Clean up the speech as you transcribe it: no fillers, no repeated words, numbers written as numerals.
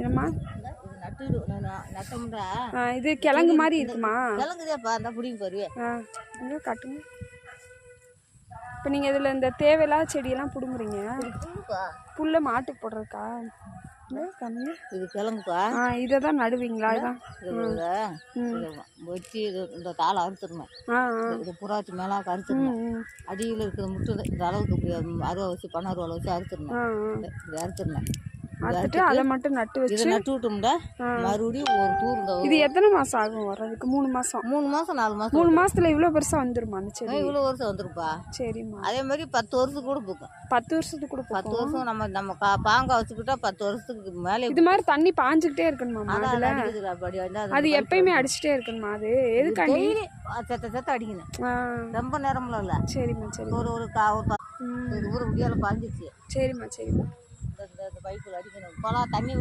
என்னம்மா நட்டோம்டா இது கிழங்கு மாதிரி இருக்குமா? கிழங்குதேப்பா அந்த பிடிங்க பாரு. இங்கே காட்டுங்க. இப்போ நீங்கள் இதில் இந்த தேவையில்லாத செடியெல்லாம் பிடுங்குறீங்க. புல்லை மாட்டுக்கு போடுறதுக்கா? இது கிழங்குப்பா. இதை தான் நடுவீங்களா? இதான் வச்சு இது இந்த தாளை அறுத்துருணும். இது புறாச்சி மேலே அறுத்துருணும். அடியில் இருக்கிற முட்டு இந்த அளவுக்கு இப்படி அருவா வச்சு பணம் வச்சு அறுத்துடணும். இப்படி அறுத்துடணும். அறுத்துட்டு அதை மட்டும் நட்டு வச்சு நட்டு விட்டோம்டா மறுபடியும் ஒரு தூர். இது எத்தனை மாதம் ஆகும் வர்றதுக்கு? 3 மாதம் 3 மாதம் 4 மாதம். 3 மாதத்துல இவ்வளோ பெருசாக வந்துருமா அந்த செடி? இவ்வளோ வருஷம் வந்துருப்பா. சரிம்மா. அதே மாதிரி 10 வருஷத்துக்கு கூட பூக்கும். 10 வருஷத்துக்கு கூட 10 வருஷம் நம்ம பாங்க வச்சுக்கிட்டா 10 வருஷத்துக்கு மேலே. இது மாதிரி தண்ணி பாஞ்சுக்கிட்டே இருக்கணுமா? அது எப்பயுமே அடிச்சுட்டே இருக்கணுமா? அது எதுக்காண்டி? செத்த அடிக்கணும். ரொம்ப நேரம்லாம் இல்லை. சரிம்மா சரி. ஒரு ஊரை முடியால பாஞ்சிச்சு. சரிம்மா சரிம்மா. இந்த பைப்பில் அடிக்கணும். இப்போலாம் தண்ணி